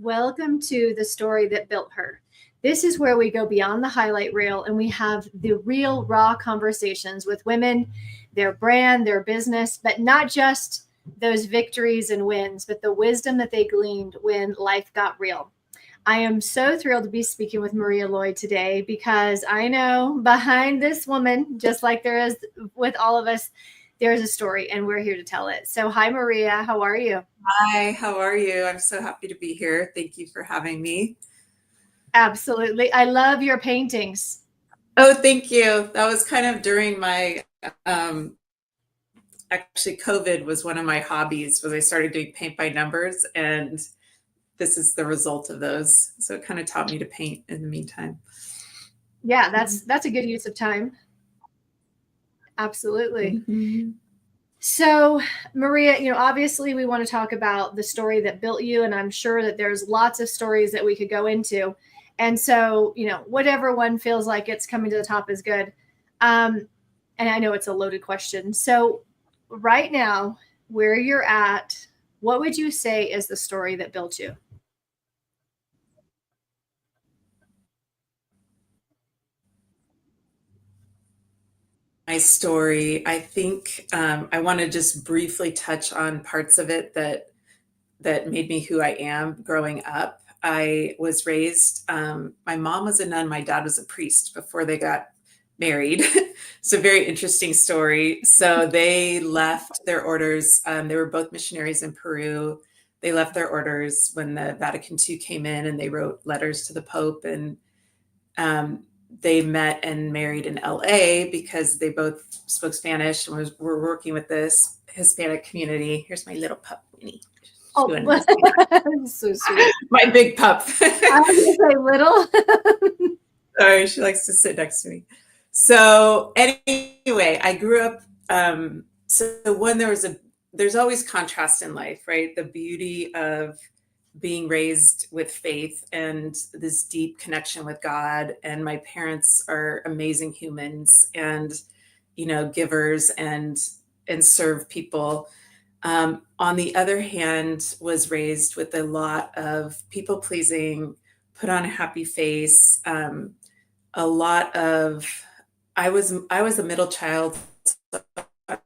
Welcome to the story that built her. This is where we go beyond the highlight reel and we have the real, raw conversations with women, their brand, their business, but not just those victories and wins, but the wisdom that they gleaned when life got real. I am so thrilled to be speaking with Maria Lloyd today because I know behind this woman, just like there is with all of us, there's a story and we're here to tell it. So, hi, Maria. How are you? Hi, how are you? I'm so happy to be here. Thank you for having me. Absolutely. I love your paintings. Oh, thank you. That was kind of during my, actually COVID was one of my hobbies, was I started doing paint by numbers, and this is the result of those. So it kind of taught me to paint in the meantime. Yeah, that's a good use of time. Absolutely. Mm-hmm. So, Maria, obviously we want to talk about the story that built you, and I'm sure that there's lots of stories that we could go into. And so, whatever one feels like it's coming to the top is good. And I know it's a loaded question. So, right now, where you're at, what would you say is the story that built you? My story, I think I want to just briefly touch on parts of it that made me who I am growing up. I was raised, my mom was a nun, my dad was a priest before they got married. It's a very interesting story. So they left their orders. They were both missionaries in Peru. They left their orders when the Vatican II came in, and they wrote letters to the Pope, and they met and married in LA because they both spoke Spanish and were working with this Hispanic community. Here's my little pup, Winnie. Oh, so sweet. My big pup. I was gonna say little. Sorry, she likes to sit next to me. So anyway, I grew up. So when there's always contrast in life, right? The beauty of being raised with faith and this deep connection with God. And my parents are amazing humans and, givers and serve people. On the other hand, was raised with a lot of people pleasing, put on a happy face, a lot of, I was a middle child. So I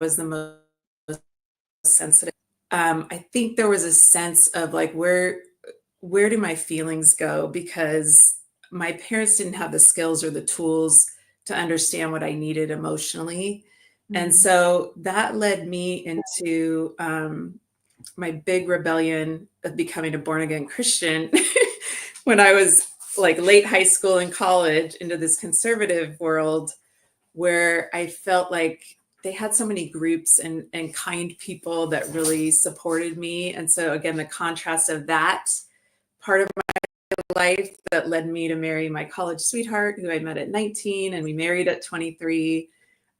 was the most sensitive. I think there was a sense of like, where do my feelings go? Because my parents didn't have the skills or the tools to understand what I needed emotionally. And so that led me into my big rebellion of becoming a born again Christian when I was like late high school and college, into this conservative world where I felt like they had so many groups and kind people that really supported me. And so again, the contrast of that part of my life that led me to marry my college sweetheart, who I met at 19, and we married at 23,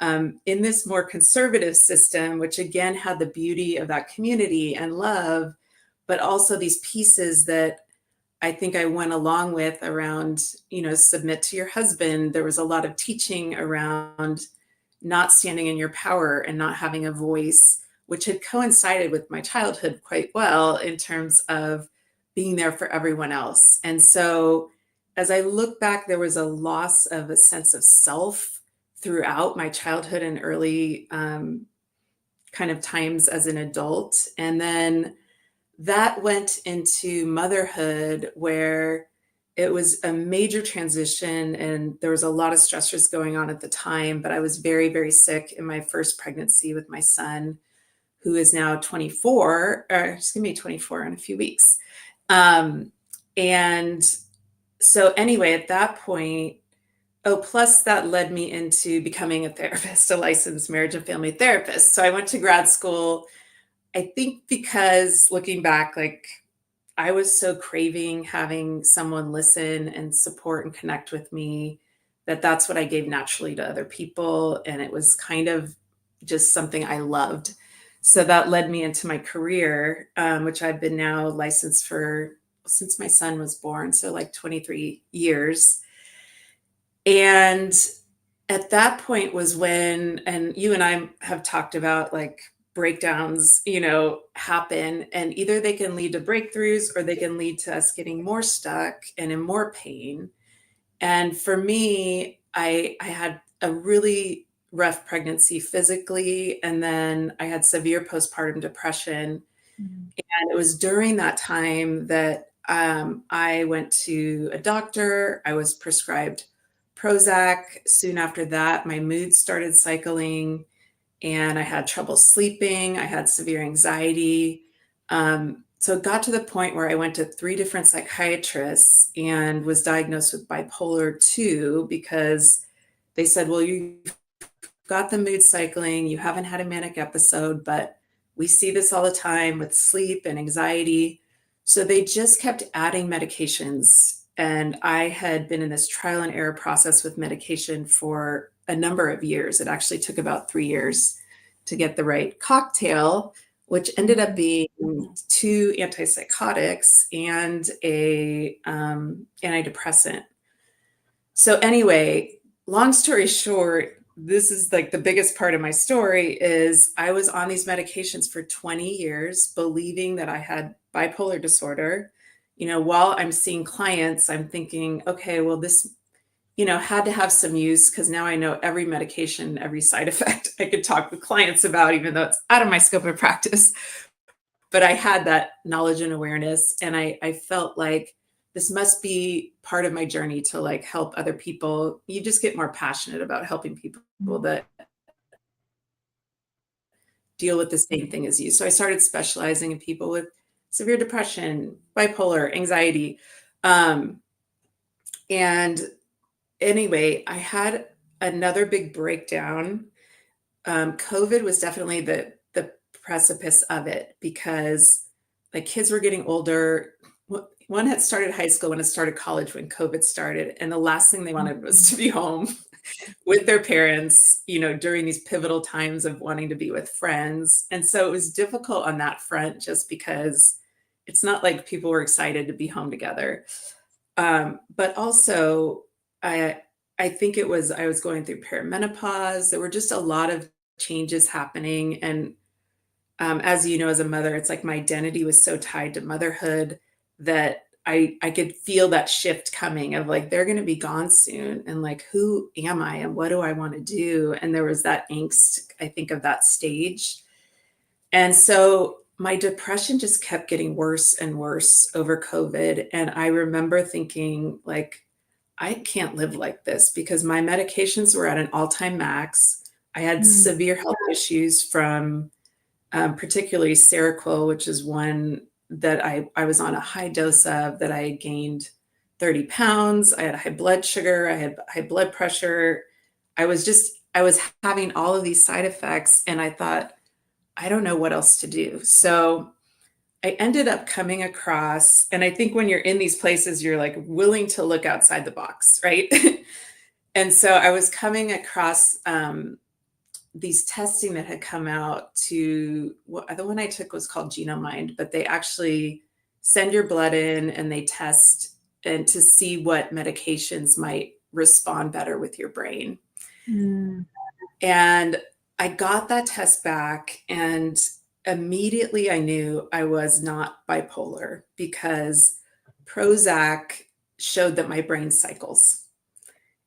in this more conservative system, which again had the beauty of that community and love, but also these pieces that I think I went along with around, submit to your husband. There was a lot of teaching around not standing in your power and not having a voice, which had coincided with my childhood quite well in terms of being there for everyone else. And so as I look back, there was a loss of a sense of self throughout my childhood and early kind of times as an adult. And then that went into motherhood, where it was a major transition and there was a lot of stressors going on at the time. But I was very, very sick in my first pregnancy with my son, who is now 24, or he's gonna be 24 in a few weeks. And so anyway, at that point, plus that led me into becoming a therapist, a licensed marriage and family therapist. So I went to grad school, I think because looking back, like I was so craving having someone listen and support and connect with me, that's what I gave naturally to other people. And it was kind of just something I loved. So that led me into my career, which I've been now licensed for since my son was born. So like 23 years. And at that point was when, and you and I have talked about like breakdowns, happen, and either they can lead to breakthroughs or they can lead to us getting more stuck and in more pain. And for me, I had a really rough pregnancy physically, and then I had severe postpartum depression. Mhm. And it was during that time that I went to a doctor. I was prescribed Prozac. Soon after that, my mood started cycling and I had trouble sleeping. I had severe anxiety. So it got to the point where I went to 3 different psychiatrists and was diagnosed with bipolar 2 because they said, well, you've got the mood cycling, you haven't had a manic episode, but we see this all the time with sleep and anxiety. So they just kept adding medications. And I had been in this trial and error process with medication for a number of years. It actually took about 3 years to get the right cocktail, which ended up being 2 antipsychotics and a antidepressant. So anyway, long story short, this is like the biggest part of my story is I was on these medications for 20 years, believing that I had bipolar disorder. While I'm seeing clients, I'm thinking, okay, well, this, had to have some use because now I know every medication, every side effect I could talk with clients about, even though it's out of my scope of practice. But I had that knowledge and awareness, and I felt like this must be part of my journey to like help other people. You just get more passionate about helping people that deal with the same thing as you. So I started specializing in people with severe depression, bipolar, anxiety. And anyway, I had another big breakdown. COVID was definitely the precipice of it because my kids were getting older. One had started high school, one had started college when COVID started. And the last thing they wanted was to be home with their parents, during these pivotal times of wanting to be with friends. And so it was difficult on that front just because it's not like people were excited to be home together. But also, I think I was going through perimenopause. There were just a lot of changes happening. And as you know, as a mother, it's like my identity was so tied to motherhood that I could feel that shift coming of like, they're going to be gone soon. And like, who am I and what do I want to do? And there was that angst, I think, of that stage. And so my depression just kept getting worse and worse over COVID. And I remember thinking like, I can't live like this because my medications were at an all-time max. I had severe health issues from particularly Seroquel, which is one that I was on a high dose of, that I gained 30 pounds. I had high blood sugar. I had high blood pressure. I was having all of these side effects. And I thought, I don't know what else to do. So I ended up coming across, and I think when you're in these places, you're like willing to look outside the box, right? And so I was coming across these testing that had come out the one I took was called Genomind, but they actually send your blood in and they test and to see what medications might respond better with your brain. And I got that test back and immediately I knew I was not bipolar because Prozac showed that my brain cycles.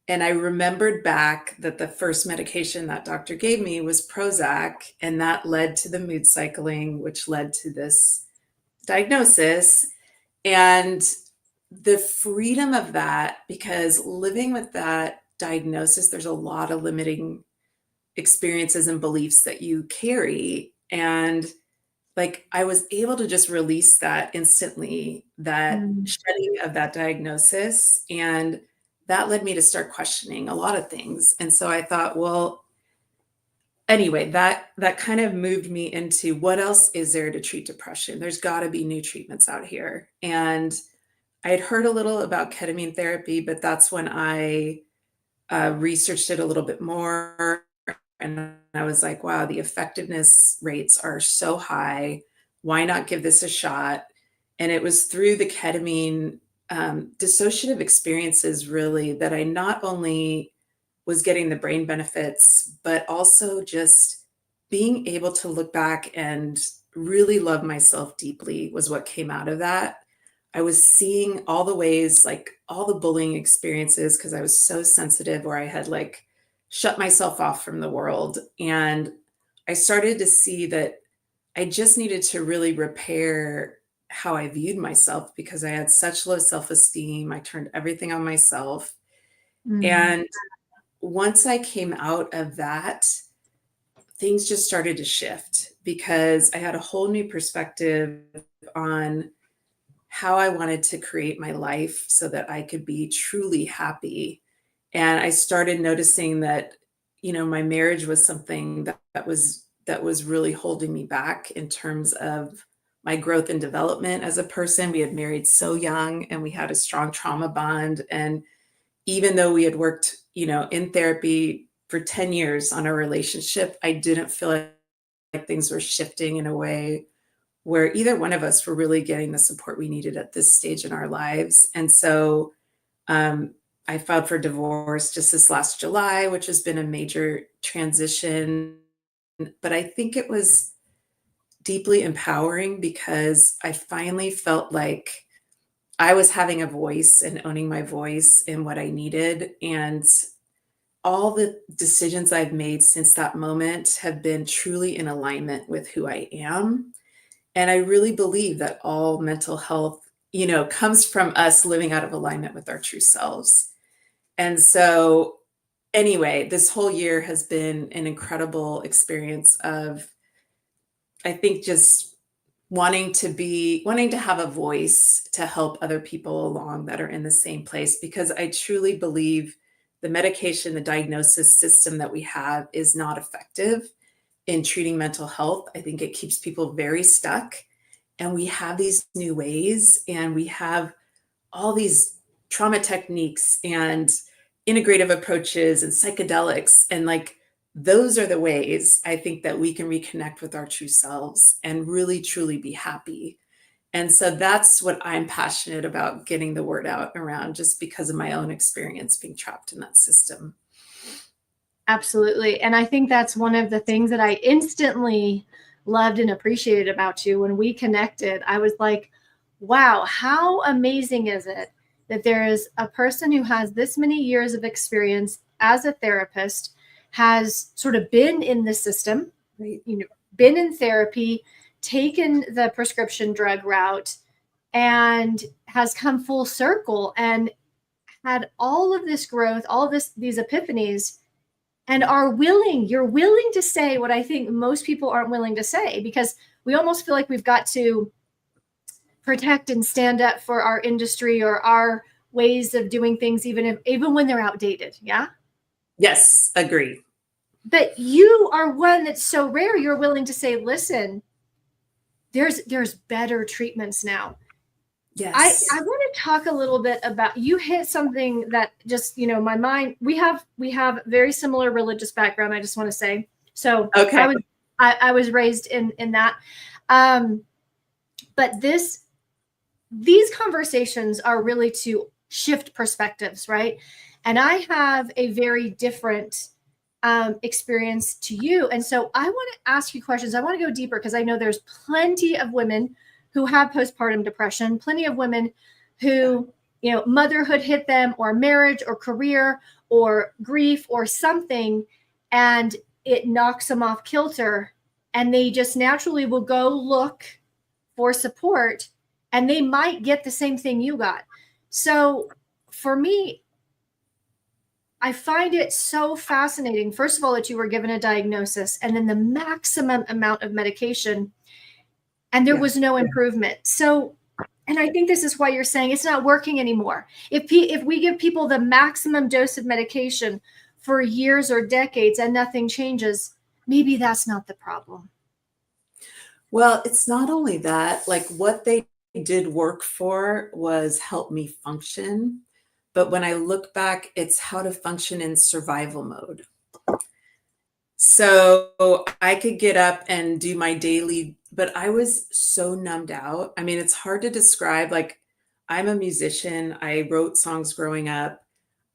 And I remembered back that the first medication that doctor gave me was Prozac, and that led to the mood cycling, which led to this diagnosis. And the freedom of that, because living with that diagnosis, there's a lot of limiting experiences and beliefs that you carry. And like I was able to just release that instantly, that shedding of that diagnosis. And that led me to start questioning a lot of things. And so I thought, well, anyway, that kind of moved me into what else is there to treat depression? There's got to be new treatments out here. And I had heard a little about ketamine therapy, but that's when I researched it a little bit more. And I was like, wow, the effectiveness rates are so high. Why not give this a shot? And it was through the ketamine dissociative experiences, really, that I not only was getting the brain benefits, but also just being able to look back and really love myself deeply was what came out of that. I was seeing all the ways, like all the bullying experiences, because I was so sensitive, where I had like shut myself off from the world. And I started to see that I just needed to really repair how I viewed myself, because I had such low self-esteem. I turned everything on myself. And once I came out of that, things just started to shift, because I had a whole new perspective on how I wanted to create my life so that I could be truly happy. And I started noticing that, my marriage was something that was really holding me back in terms of my growth and development as a person. We had married so young, and we had a strong trauma bond. And even though we had worked, in therapy for 10 years on our relationship, I didn't feel like things were shifting in a way where either one of us were really getting the support we needed at this stage in our lives. And so I filed for divorce just this last July, which has been a major transition. But I think it was deeply empowering, because I finally felt like I was having a voice and owning my voice in what I needed. And all the decisions I've made since that moment have been truly in alignment with who I am. And I really believe that all mental health, comes from us living out of alignment with our true selves. And so, anyway, this whole year has been an incredible experience of, I think, just wanting to have a voice to help other people along that are in the same place, because I truly believe the medication, the diagnosis system that we have is not effective in treating mental health. I think it keeps people very stuck. And we have these new ways, and we have all these trauma techniques and integrative approaches and psychedelics. And like, those are the ways I think that we can reconnect with our true selves and really, truly be happy. And so that's what I'm passionate about getting the word out around, just because of my own experience being trapped in that system. Absolutely. And I think that's one of the things that I instantly loved and appreciated about you when we connected. I was like, wow, how amazing is it that there is a person who has this many years of experience as a therapist, has sort of been in the system, Right. Been in therapy, taken the prescription drug route, and has come full circle and had all of this growth, all of these epiphanies, and you're willing to say what I think most people aren't willing to say, because we almost feel like we've got to protect and stand up for our industry or our ways of doing things, even when they're outdated. Yeah. Yes, agree. But you are one that's so rare. You're willing to say, listen, there's better treatments now. Yes. I want to talk a little bit about, you hit something that just, my mind, we have very similar religious background. I just want to say, so Okay. I was raised in that. But these conversations are really to shift perspectives, right? And I have a very different experience to you. And so I want to ask you questions. I want to go deeper, because I know there's plenty of women who have postpartum depression, plenty of women who, motherhood hit them, or marriage, or career, or grief, or something, and it knocks them off kilter, and they just naturally will go look for support, and they might get the same thing you got. So for me, I find it so fascinating, first of all, that you were given a diagnosis and then the maximum amount of medication, and there was no improvement. So, and I think this is why you're saying it's not working anymore. If we give people the maximum dose of medication for years or decades and nothing changes, maybe that's not the problem. Well, it's not only that, like, what they did work for was help me function. But when I look back, it's how to function in survival mode. So I could get up and do my daily, but I was so numbed out. I mean, it's hard to describe. Like, I'm a musician. I wrote songs growing up.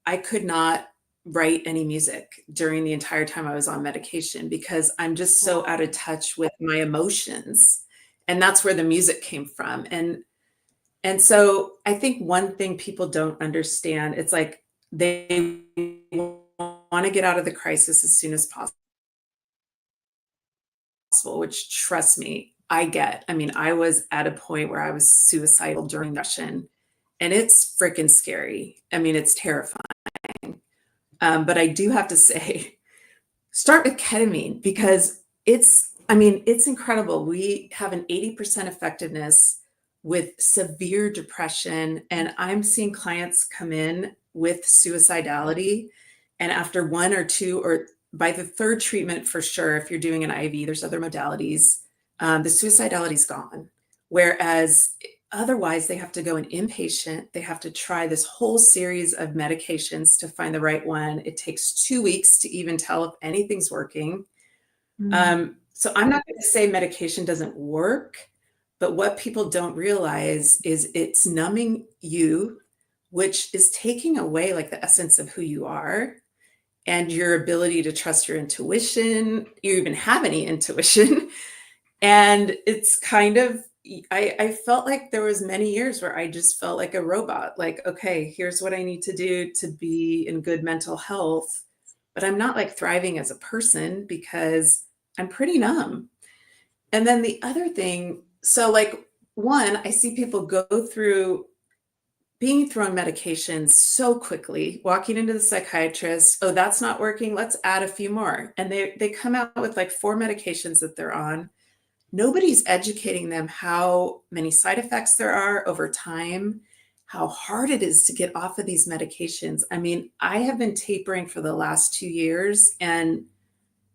I could not write any music during the entire time I was on medication because I'm just so out of touch with my emotions. And that's where the music came from. And so I think one thing people don't understand, it's like they want to get out of the crisis as soon as possible, which trust me, I get. I mean, I was at a point where I was suicidal during depression, and it's freaking scary. I mean, it's terrifying. But I do have to say, start with ketamine because it's incredible. We have an 80% effectiveness with severe depression. And I'm seeing clients come in with suicidality. And after one or two, or by the third treatment for sure, if you're doing an IV, there's other modalities, the suicidality is gone. Whereas otherwise, they have to go in inpatient. They have to try this whole series of medications to find the right one. It takes 2 weeks to even tell if anything's working. So I'm not going to say medication doesn't work, but what people don't realize is it's numbing you, which is taking away like the essence of who you are and your ability to trust your intuition. You even have any intuition. And it's kind of, I felt like there was many years where I just felt like a robot, like, okay, here's what I need to do to be in good mental health. But I'm not like thriving as a person because I'm pretty numb. And then the other thing, so like one, I see people go through being thrown medications so quickly, walking into the psychiatrist, oh, that's not working, let's add a few more. And they come out with like 4 medications that they're on. Nobody's educating them how many side effects there are over time, how hard it is to get off of these medications. I mean, I have been tapering for the last 2 years and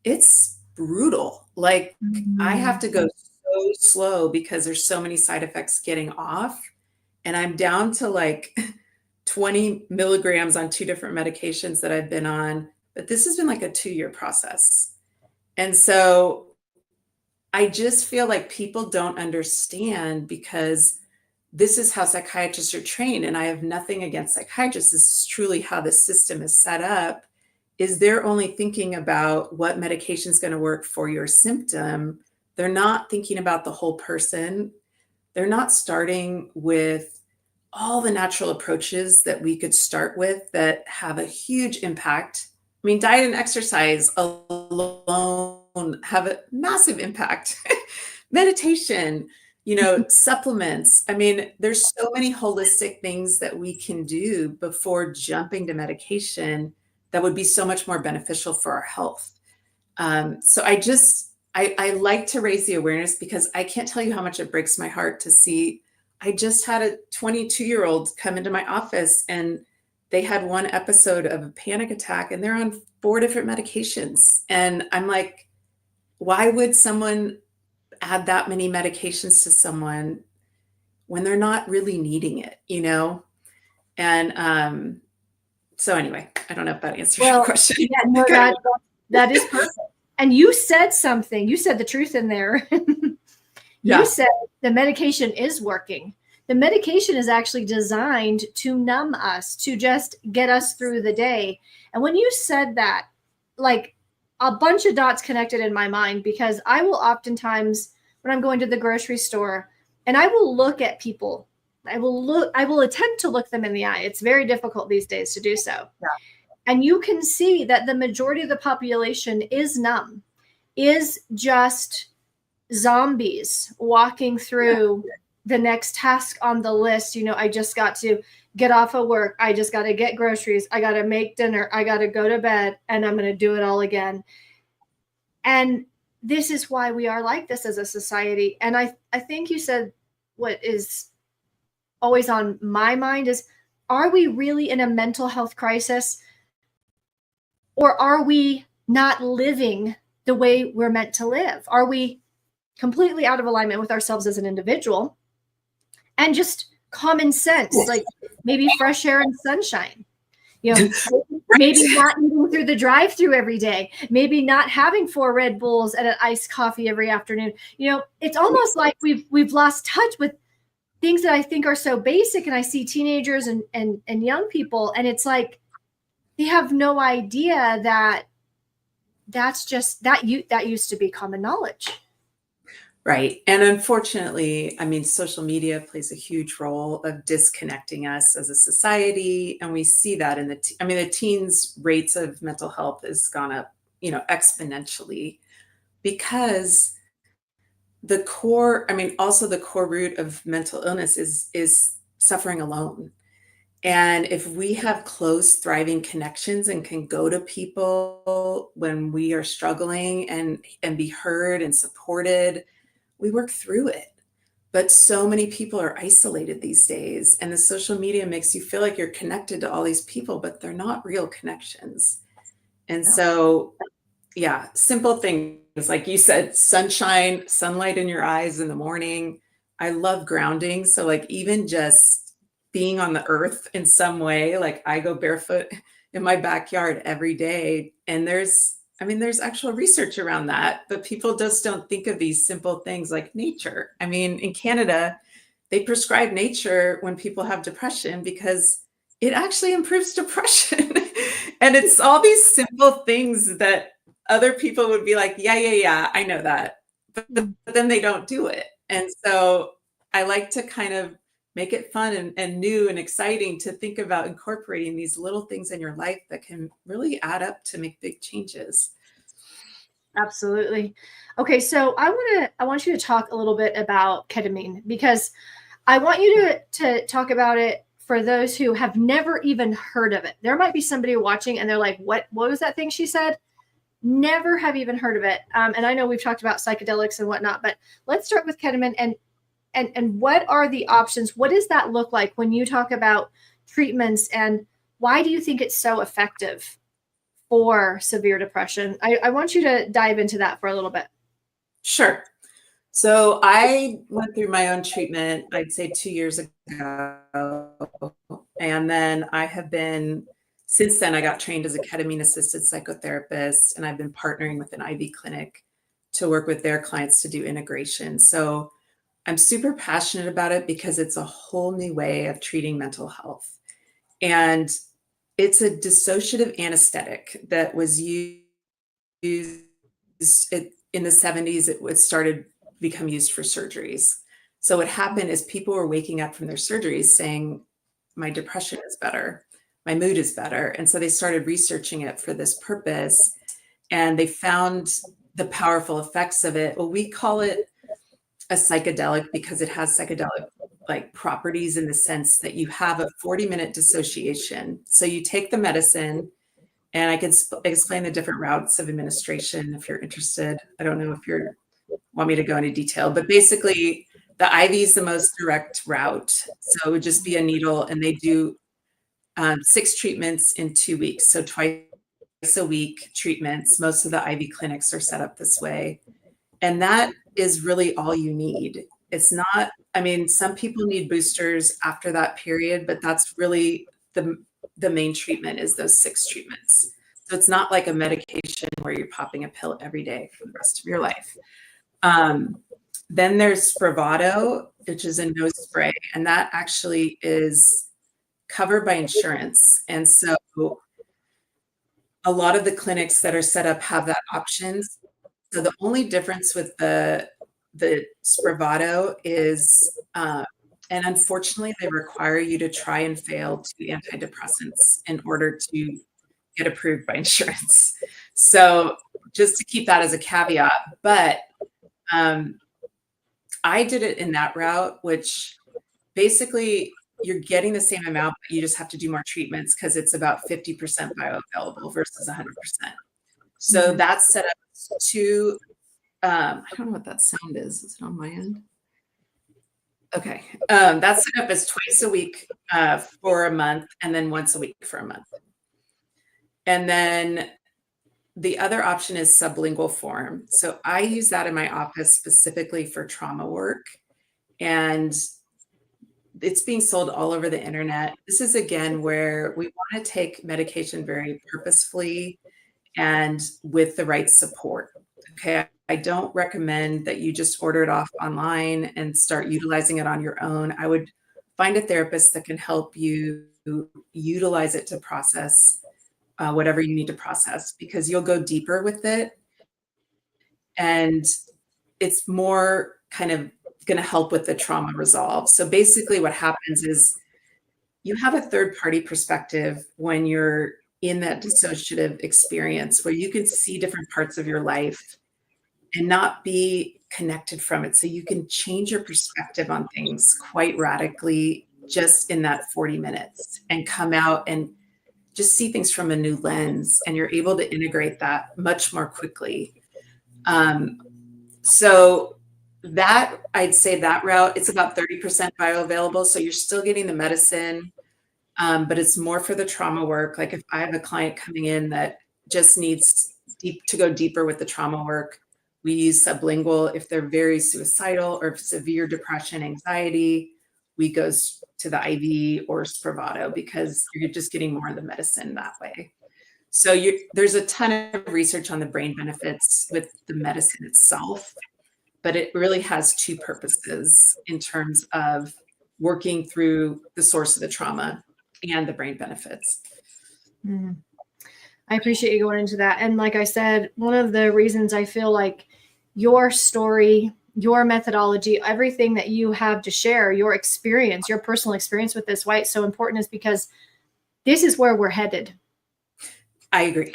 it's brutal. Like I have to go so slow because there's so many side effects getting off. And I'm down to like 20 milligrams on 2 different medications that I've been on. But this has been like a 2-year process. And so I just feel like people don't understand because this is how psychiatrists are trained. And I have nothing against psychiatrists. This is truly how the system is set up, is they're only thinking about what medication is going to work for your symptom. They're not thinking about the whole person. They're not starting with all the natural approaches that we could start with that have a huge impact. I mean, diet and exercise alone have a massive impact. Meditation, supplements. I mean, there's so many holistic things that we can do before jumping to medication that would be so much more beneficial for our health. So I like to raise the awareness because I can't tell you how much it breaks my heart to see. I just had a 22-year-old come into my office and they had one episode of a panic attack and they're on 4 different medications. And I'm like, why would someone add that many medications to someone when they're not really needing it, And so anyway, I don't know if that answers your question. Yeah, no, that is perfect. And you said something, you said the truth in there. You said the medication is working. The medication is actually designed to numb us, to just get us through the day. And when you said that, like a bunch of dots connected in my mind, because I will oftentimes, when I'm going to the grocery store, and I will look at people, I will attempt to look them in the eye. It's very difficult these days to do so. Yeah. And you can see that the majority of the population is numb, is just zombies walking through the next task on the list. I just got to get off of work. I just got to get groceries. I got to make dinner. I got to go to bed, and I'm going to do it all again. And this is why we are like this as a society. And I think you said what is always on my mind is, are we really in a mental health crisis? Or are we not living the way we're meant to live? Are we completely out of alignment with ourselves as an individual? And just common sense, like maybe fresh air and sunshine, maybe not eating through the drive-through every day, maybe not having 4 Red Bulls and an iced coffee every afternoon. It's almost like we've lost touch with things that I think are so basic. And I see teenagers and young people, and it's like, they have no idea that that used to be common knowledge. Right. And unfortunately, I mean, social media plays a huge role of disconnecting us as a society. And we see that in the teens' rates of mental health has gone up, exponentially, because also the core root of mental illness is suffering alone. And if we have close, thriving connections and can go to people when we are struggling and be heard and supported, we work through it. But so many people are isolated these days, and the social media makes you feel like you're connected to all these people, but they're not real connections. And so, yeah, simple things like you said, sunshine, sunlight in your eyes in the morning. I love grounding. So like even just being on the earth in some way, like I go barefoot in my backyard every day. And there's actual research around that, but people just don't think of these simple things like nature. I mean, in Canada, they prescribe nature when people have depression because it actually improves depression. And it's all these simple things that other people would be like, yeah, I know that. But then they don't do it. And so I like to kind of make it fun and new and exciting to think about incorporating these little things in your life that can really add up to make big changes. Absolutely. Okay, so I want you to talk a little bit about ketamine, because I want you to talk about it for those who have never even heard of it. There might be somebody watching and they're like, what was that thing she said? Never have even heard of it. And I know we've talked about psychedelics and whatnot, but let's start with ketamine and what are the options? What does that look like when you talk about treatments, and why do you think it's so effective for severe depression? I want you to dive into that for a little bit. Sure. So I went through my own treatment, I'd say 2 years ago. And then since then, I got trained as a ketamine-assisted psychotherapist, and I've been partnering with an IV clinic to work with their clients to do integration. So I'm super passionate about it because it's a whole new way of treating mental health. And it's a dissociative anesthetic that was used in the 70s. It started become used for surgeries. So what happened is people were waking up from their surgeries saying, my depression is better, my mood is better. And so they started researching it for this purpose, and they found the powerful effects of it. Well, we call it a psychedelic because it has psychedelic like properties in the sense that you have a 40-minute dissociation. So you take the medicine, and I can explain the different routes of administration if you're interested. I don't know if you want me to go into detail, but basically the IV is the most direct route. So it would just be a needle, and they do 6 treatments in 2 weeks. So twice a week treatments. Most of the IV clinics are set up this way. And that is really all you need. It's not, some people need boosters after that period, but that's really the main treatment is those 6 treatments. So it's not like a medication where you're popping a pill every day for the rest of your life. Then there's Spravato, which is a nose spray, and that actually is covered by insurance. And so a lot of the clinics that are set up have that option. So the only difference with the Spravato is, and unfortunately, they require you to try and fail 2 antidepressants in order to get approved by insurance. So just to keep that as a caveat, but I did it in that route, which basically you're getting the same amount, but you just have to do more treatments because it's about 50% bioavailable versus 100%. So that's set up to, I don't know what that sound is. Is it on my end? Okay. That's set up as twice a week for a month, and then once a week for a month. And then the other option is sublingual form. So I use that in my office specifically for trauma work, and it's being sold all over the internet. This is again where we want to take medication very purposefully and with the right support. Okay. I don't recommend that you just order it off online and start utilizing it on your own. I would find a therapist that can help you utilize it to process whatever you need to process, because you'll go deeper with it. And it's more kind of going to help with the trauma resolve. So basically what happens is you have a third party perspective when you're in that dissociative experience where you can see different parts of your life and not be connected from it. So you can change your perspective on things quite radically just in that 40 minutes and come out and just see things from a new lens, and you're able to integrate that much more quickly. So that, I'd say that route, it's about 30% bioavailable. So you're still getting the medicine, but it's more for the trauma work. Like if I have a client coming in that just needs to go deeper with the trauma work, we use sublingual. If they're very suicidal or severe depression, anxiety, we go to the IV or Spravato, because you're just getting more of the medicine that way. So there's a ton of research on the brain benefits with the medicine itself, but it really has two purposes in terms of working through the source of the trauma and the brain benefits. I appreciate you going into that. And like I said, one of the reasons I feel like your story, your methodology, everything that you have to share, your experience, your personal experience with this, why it's so important is because this is where we're headed. I agree.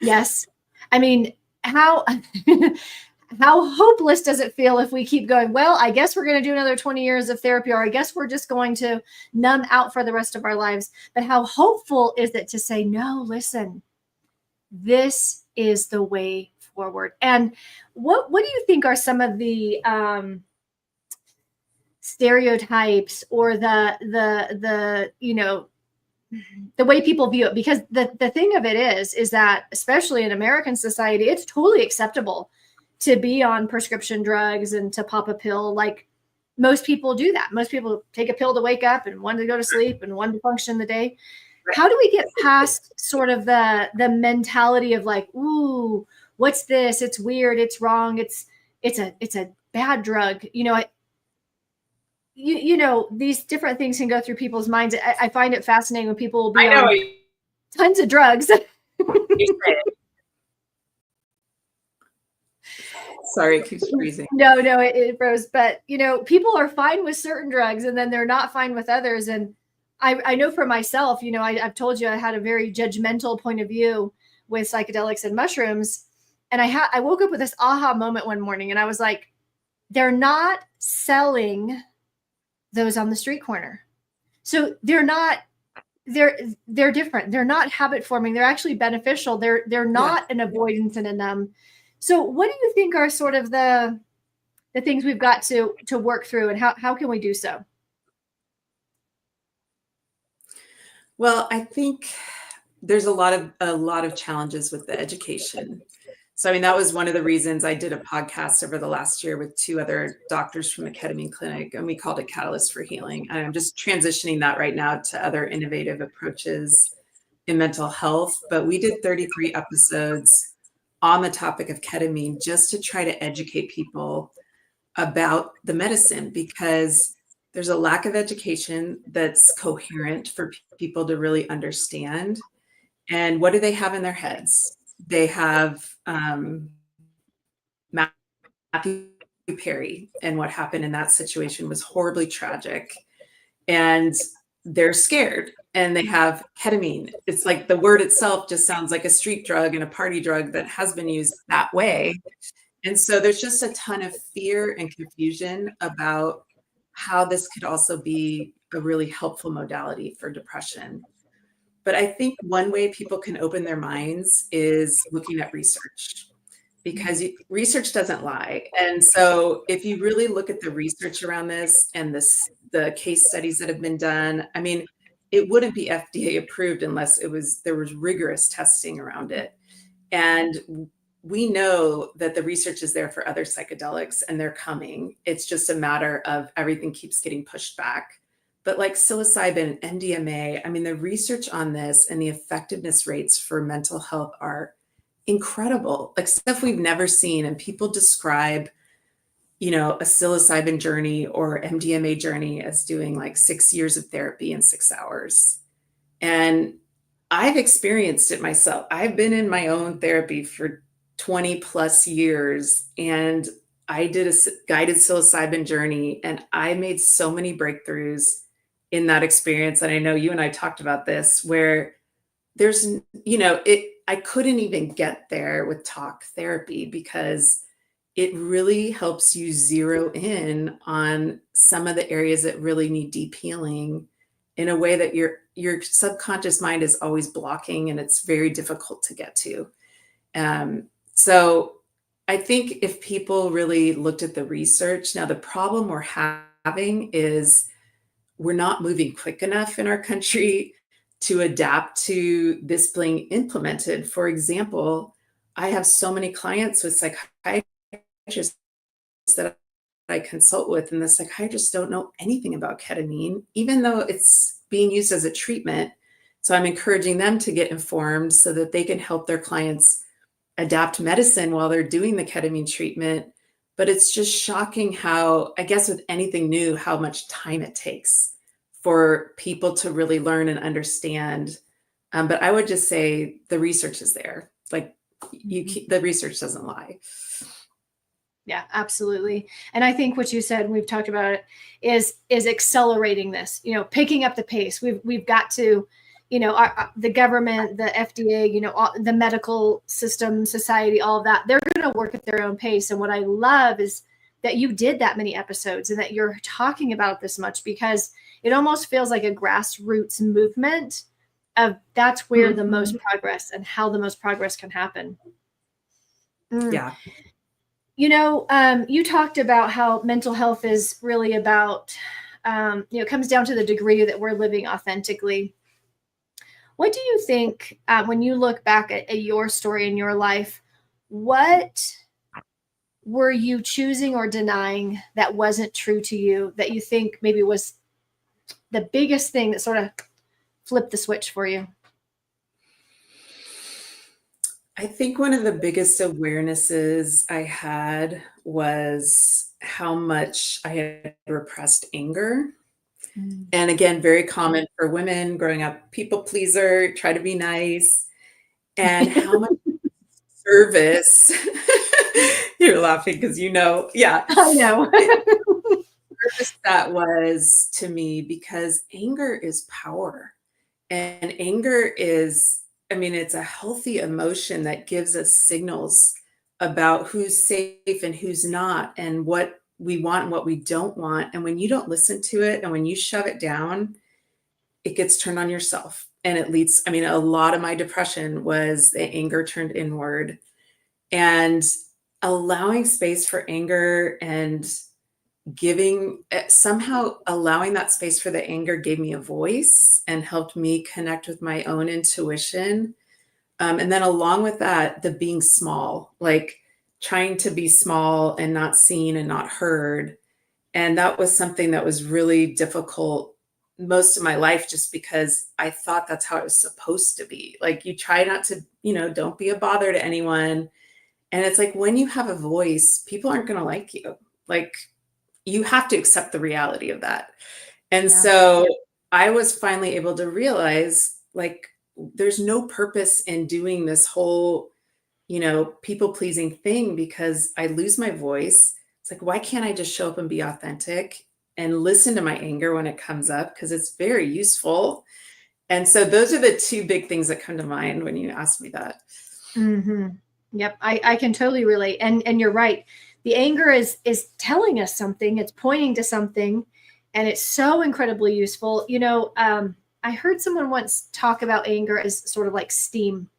Yes. I mean, how hopeless does it feel if we keep going, well, I guess we're going to do another 20 years of therapy, or I guess we're just going to numb out for the rest of our lives. But how hopeful is it to say, no, listen, this is the way forward. And what do you think are some of the stereotypes or the way people view it? Because the thing of it is that, especially in American society, it's totally acceptable to be on prescription drugs and to pop a pill. Like most people do that. Most people take a pill to wake up and one to go to sleep and one to function the day. How do we get past sort of the mentality of like, ooh, what's this? It's weird. It's wrong. It's a bad drug. These different things can go through people's minds. I find it fascinating when people will be on tons of drugs. Sorry, it keeps freezing. No, it froze. But, people are fine with certain drugs and then they're not fine with others. And I know for myself, I've told you I had a very judgmental point of view with psychedelics and mushrooms. And I woke up with this aha moment one morning and I was like, they're not selling those on the street corner. So they're different. They're not habit forming. They're actually beneficial. They're not an avoidance and a numb. So what do you think are sort of the things we've got to work through, and how can we do so? Well, I think there's a lot of challenges with the education. So, I mean, that was one of the reasons I did a podcast over the last year with two other doctors from the ketamine clinic, and we called it Catalyst for Healing. And I'm just transitioning that right now to other innovative approaches in mental health. But we did 33 episodes on the topic of ketamine just to try to educate people about the medicine, because there's a lack of education that's coherent for people to really understand. And what do they have in their heads? They have Matthew Perry, and what happened in that situation was horribly tragic. And they're scared, and they have ketamine. It's like the word itself just sounds like a street drug and a party drug that has been used that way. And so there's just a ton of fear and confusion about how this could also be a really helpful modality for depression. But I think one way people can open their minds is looking at research, because research doesn't there. And so if you really look at the research around this and the case studies that have been done, I mean, it wouldn't be FDA approved unless there was rigorous testing around it. And we know that the research is there for other psychedelics and they're coming. It's just a matter of everything keeps getting pushed back. But like psilocybin, MDMA, I mean, the research on this and the effectiveness rates for mental health are incredible, like stuff we've never seen. And people describe, a psilocybin journey or MDMA journey as doing like 6 years of therapy in 6 hours. And I've experienced it myself. I've been in my own therapy for 20 plus years, and I did a guided psilocybin journey, and I made so many breakthroughs in that experience. And I know you and I talked about this, where there's, I couldn't even get there with talk therapy because it really helps you zero in on some of the areas that really need deep healing in a way that your subconscious mind is always blocking, and it's very difficult to get to. So I think if people really looked at the research, now the problem we're having is we're not moving quick enough in our country to adapt to this being implemented. For example, I have so many clients with psychiatrists that I consult with, and the psychiatrists don't know anything about ketamine, even though it's being used as a treatment. So I'm encouraging them to get informed so that they can help their clients adapt medicine while they're doing the ketamine treatment. But it's just shocking how, I guess with anything new, how much time it takes for people to really learn and understand. But I would just say the research is there. Like the research doesn't lie. Yeah, absolutely. And I think what you said, and we've talked about it, is accelerating this, picking up the pace. We've got to, the government, the FDA, all, the medical system, society, all of that, they're going to work at their own pace. And what I love is that you did that many episodes and that you're talking about this much, because it almost feels like a grassroots movement of that's where the most progress and how the most progress can happen. Yeah. You talked about how mental health is really about, it comes down to the degree that we're living authentically. What do you think, when you look back at your story in your life, what were you choosing or denying that wasn't true to you, that you think maybe was the biggest thing that sort of flipped the switch for you? I think one of the biggest awarenesses I had was how much I had repressed anger. And again, very common for women growing up, people pleaser, try to be nice, and how much service. You're laughing because yeah. I know. Service that was to me, because anger is power. And anger is, it's a healthy emotion that gives us signals about who's safe and who's not, and what we want and what we don't want. And when you don't listen to it and when you shove it down, it gets turned on yourself. And it leads, a lot of my depression was the anger turned inward, and allowing space for anger and somehow allowing that space for the anger gave me a voice and helped me connect with my own intuition. And then along with that, the being small, like trying to be small and not seen and not heard. And that was something that was really difficult most of my life, just because I thought that's how it was supposed to be. Like, you try not to, don't be a bother to anyone. And it's like, when you have a voice, people aren't going to like you. Like, you have to accept the reality of that. And so I was finally able to realize, like, there's no purpose in doing this whole, people pleasing thing, because I lose my voice. It's like, why can't I just show up and be authentic and listen to my anger when it comes up? Because it's very useful. And so those are the two big things that come to mind when you ask me that. Mm-hmm. Yep. I can totally relate. And you're right. The anger is telling us something. It's pointing to something, and it's so incredibly useful. I heard someone once talk about anger as sort of like steam,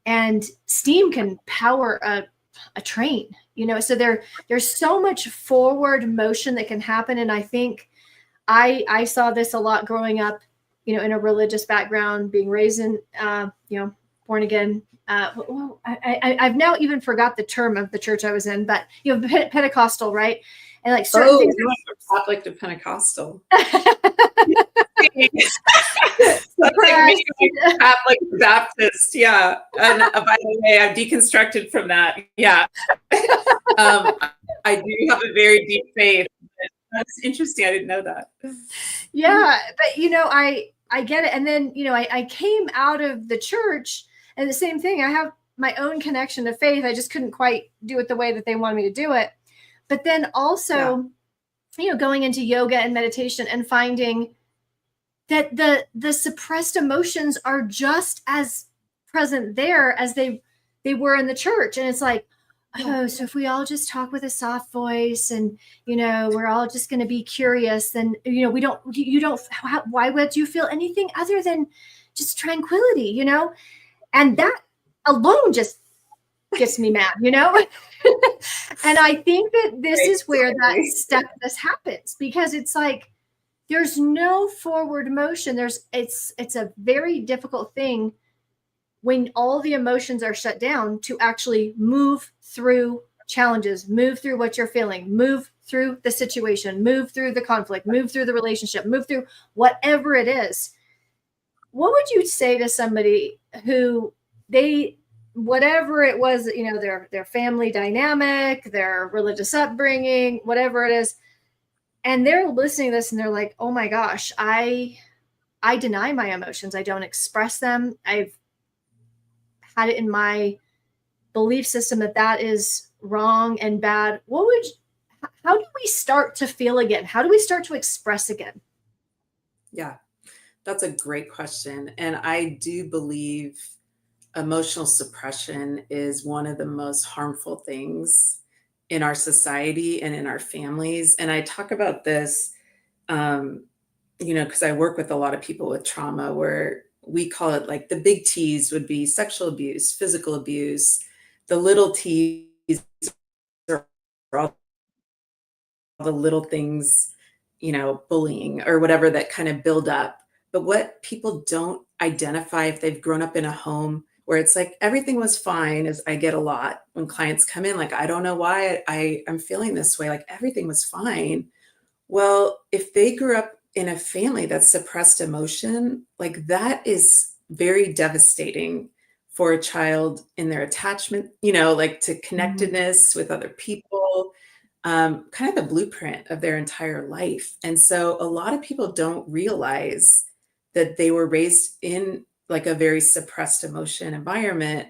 and steam can power a train, so there's so much forward motion that can happen. And I think I saw this a lot growing up, in a religious background, being raised in, born again. I've now even forgot the term of the church I was in, but Pentecostal, right? And like certain things. You went from Catholic to Pentecostal. Catholic Baptist, yeah. And by the way, I'm deconstructed from that. Yeah. I do have a very deep faith. That's interesting. I didn't know that. Yeah, but I get it. And then, I came out of the church, and the same thing. I have my own connection to faith. I just couldn't quite do it the way that they wanted me to do it. But then also, going into yoga and meditation and finding that the suppressed emotions are just as present there as they were in the church. And it's like, oh, so if we all just talk with a soft voice, and we're all just going to be curious, then why would you feel anything other than just tranquility, and that alone just gets me mad, and I think that this is where this happens, because it's like there's no forward motion. It's a very difficult thing when all the emotions are shut down to actually move through challenges, move through what you're feeling, move through the situation, move through the conflict, move through the relationship, move through whatever it is. What would you say to somebody who whatever it was, their family dynamic, their religious upbringing, whatever it is, and they're listening to this and they're like, oh my gosh, I deny my emotions. I don't express them. I've had it in my belief system that is wrong and bad. How do we start to feel again? How do we start to express again? Yeah, that's a great question. And I do believe emotional suppression is one of the most harmful things in our society and in our families. And I talk about this, because I work with a lot of people with trauma, where we call it like the big T's would be sexual abuse, physical abuse. The little T's are all the little things, bullying or whatever that kind of build up. But what people don't identify, if they've grown up in a home where it's like everything was fine, is I get a lot when clients come in, like, I don't know why I'm feeling this way, like everything was fine. Well, if they grew up in a family that suppressed emotion, like that is very devastating for a child in their attachment, like to connectedness with other people, kind of the blueprint of their entire life. And so a lot of people don't realize that they were raised in like a very suppressed emotion environment,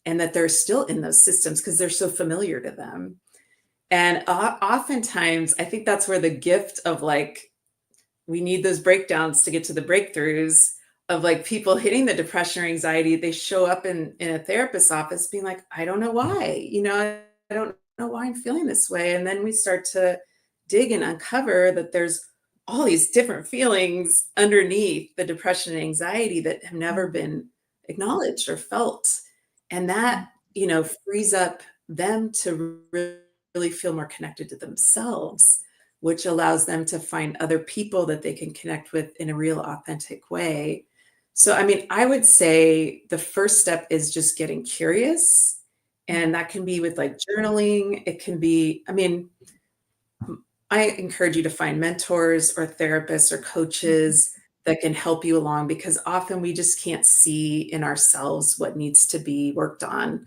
and that they're still in those systems because they're so familiar to them. And oftentimes, I think that's where the gift of like, we need those breakdowns to get to the breakthroughs of like people hitting the depression or anxiety. They show up in a therapist's office being like, I don't know why, I don't know why I'm feeling this way. And then we start to dig and uncover that there's all these different feelings underneath the depression and anxiety that have never been acknowledged or felt. And that, frees up them to really feel more connected to themselves, which allows them to find other people that they can connect with in a real authentic way. So, I mean, I would say the first step is just getting curious. And that can be with like journaling. It can be, I encourage you to find mentors or therapists or coaches that can help you along, because often we just can't see in ourselves what needs to be worked on.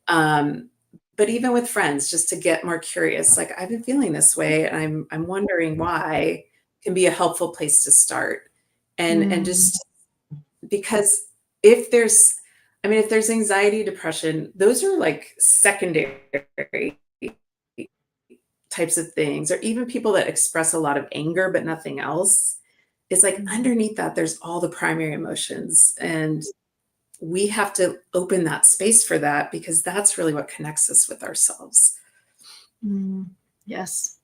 But even with friends, just to get more curious, like I've been feeling this way and I'm wondering why, can be a helpful place to start. And just because if there's anxiety, depression, those are like secondary types of things, or even people that express a lot of anger, but nothing else. It's like underneath that, there's all the primary emotions. And we have to open that space for that, because that's really what connects us with ourselves. Yes,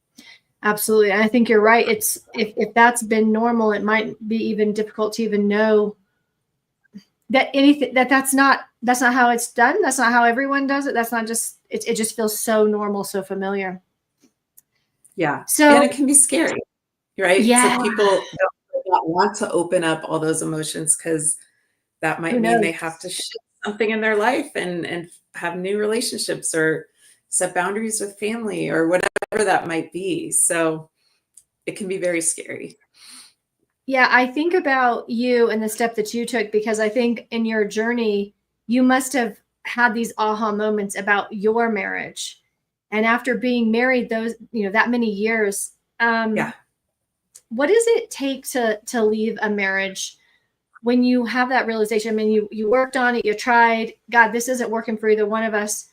absolutely. I think you're right. It's if that's been normal, it might be even difficult to even know that that's not how it's done. That's not how everyone does it. That's not just, it just feels so normal, so familiar. Yeah. So, and it can be scary, right? Yeah. So people don't want to open up all those emotions, because that might mean they have to shift something in their life and have new relationships or set boundaries with family or whatever that might be. So it can be very scary. Yeah, I think about you and the step that you took, because I think in your journey, you must have had these aha moments about your marriage. And after being married that many years, what does it take to leave a marriage when you have that realization, I mean, you worked on it, you tried, God, this isn't working for either one of us.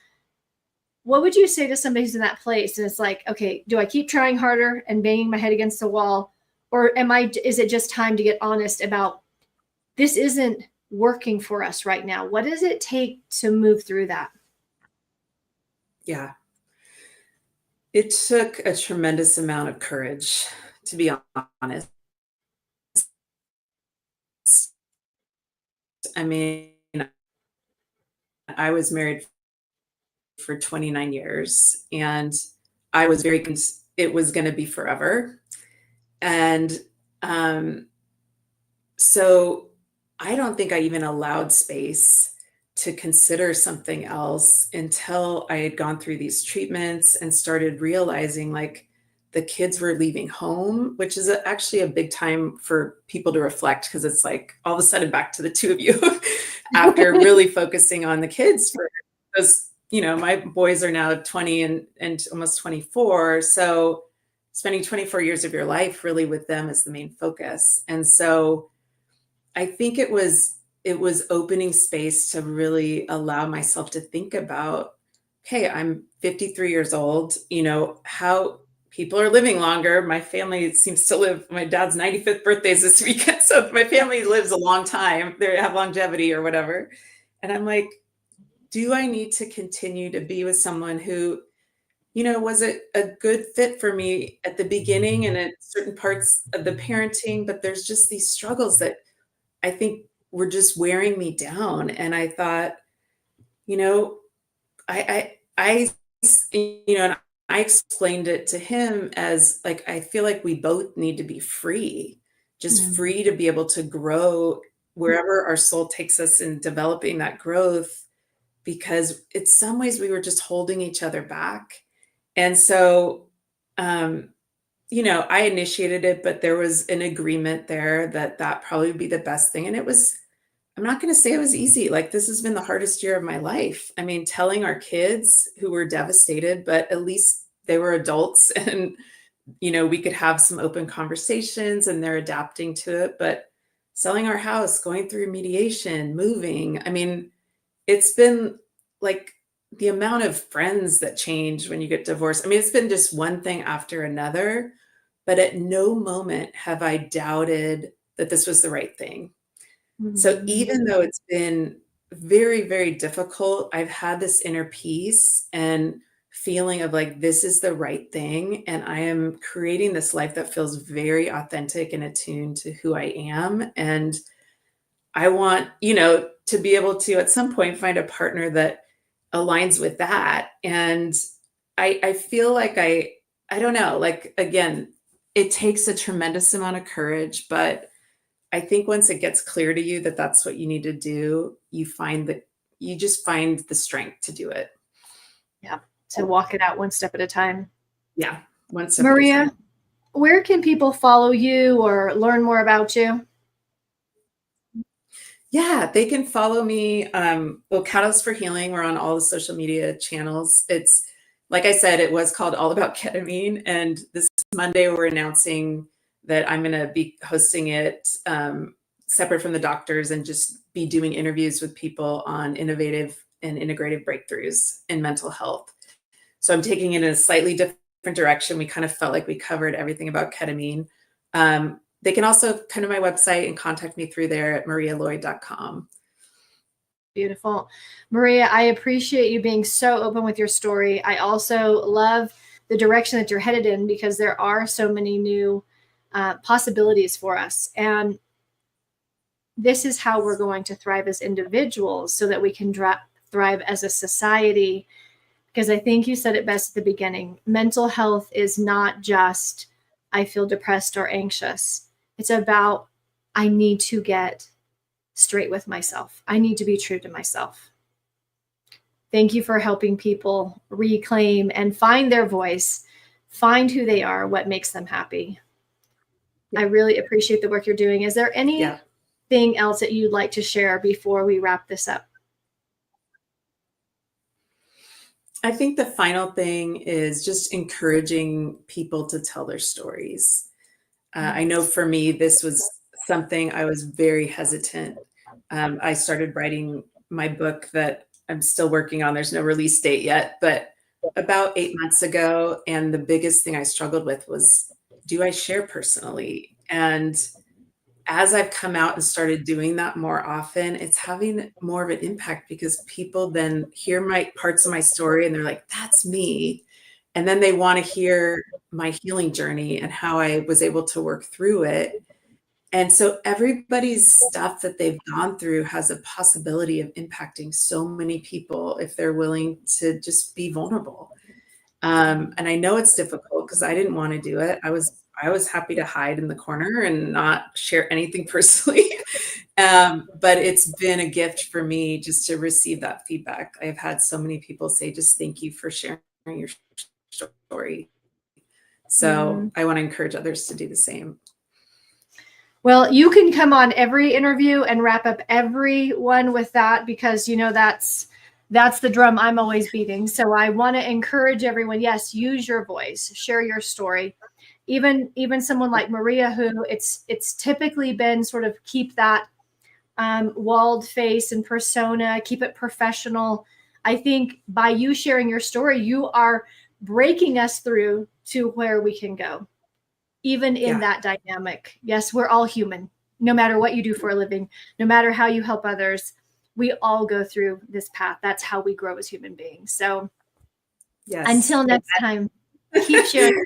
What would you say to somebody who's in that place? And it's like, okay, do I keep trying harder and banging my head against the wall? Or is it just time to get honest about this isn't working for us right now? What does it take to move through that? Yeah. It took a tremendous amount of courage, to be honest. I mean, I was married for 29 years and I was very it was going to be forever. And so I don't think I even allowed space to consider something else until I had gone through these treatments and started realizing like the kids were leaving home, which is actually a big time for people to reflect because it's like all of a sudden back to the two of you after really focusing on the kids for those, my boys are now 20 and almost 24. So spending 24 years of your life really with them is the main focus. And so I think it was opening space to really allow myself to think about, okay, I'm 53 years old, how people are living longer. My family seems to live, my dad's 95th birthday is this weekend. So my family lives a long time. They have longevity or whatever. And I'm like, do I need to continue to be with someone who, was it a good fit for me at the beginning and at certain parts of the parenting, but there's just these struggles that I think were just wearing me down. And I thought, you know, and I explained it to him as like, I feel like we both need to be free, just free to be able to grow wherever our soul takes us in developing that growth, because in some ways we were just holding each other back. And so, I initiated it, but there was an agreement there that probably would be the best thing. And I'm not going to say it was easy. Like, this has been the hardest year of my life. I mean, telling our kids who were devastated, but at least they were adults and, we could have some open conversations and they're adapting to it. But selling our house, going through mediation, moving, I mean, it's been like the amount of friends that change when you get divorced. I mean, it's been just one thing after another, but at no moment have I doubted that this was the right thing. So even though it's been very, very difficult, I've had this inner peace and feeling of like, this is the right thing. And I am creating this life that feels very authentic and attuned to who I am. And I want, to be able to at some point find a partner that aligns with that. And I feel like I don't know, like, again, it takes a tremendous amount of courage, but I think once it gets clear to you that that's what you need to do, you just find the strength to do it. Yeah. To walk it out one step at a time. Yeah. One step Maria, at a time. Where can people follow you or learn more about you? Yeah, they can follow me. Catalyst for Healing. We're on all the social media channels. It's, like I said, it was called All About Ketamine. And this Monday, we're announcing that I'm going to be hosting it separate from the doctors and just be doing interviews with people on innovative and integrative breakthroughs in mental health. So I'm taking it in a slightly different direction. We kind of felt like we covered everything about ketamine. They can also come to my website and contact me through there at marialoyd.com. Beautiful. Maria, I appreciate you being so open with your story. I also love the direction that you're headed in because there are so many new possibilities for us. And this is how we're going to thrive as individuals so that we can thrive as a society. Because I think you said it best at the beginning. Mental health is not just, I feel depressed or anxious. It's about, I need to get straight with myself. I need to be true to myself. Thank you for helping people reclaim and find their voice, find who they are, what makes them happy. I really appreciate the work you're doing. Is there anything else that you'd like to share before we wrap this up? I think the final thing is just encouraging people to tell their stories. I know for me, this was something I was very hesitant. I started writing my book that I'm still working on. There's no release date yet, but about 8 months ago. And the biggest thing I struggled with was, do I share personally? And as I've come out and started doing that more often, it's having more of an impact because people then hear my parts of my story and they're like, that's me. And then they want to hear my healing journey and how I was able to work through it. And so everybody's stuff that they've gone through has a possibility of impacting so many people if they're willing to just be vulnerable. And I know it's difficult because I didn't want to do it. I was happy to hide in the corner and not share anything personally. But it's been a gift for me just to receive that feedback. I've had so many people say, just thank you for sharing your story. So I want to encourage others to do the same. Well, you can come on every interview and wrap up every one with that, because, you know, that's the drum I'm always beating. So I want to encourage everyone. Yes, use your voice, share your story. Even someone like Maria, who it's typically been sort of keep that walled face and persona, keep it professional. I think by you sharing your story, you are breaking us through to where we can go. Even in that dynamic. Yes, we're all human, no matter what you do for a living, no matter how you help others, we all go through this path. That's how we grow as human beings. So until next time, keep sharing your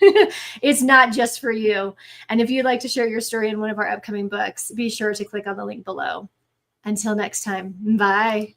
story. It's not just for you. And if you'd like to share your story in one of our upcoming books, be sure to click on the link below. Until next time, bye.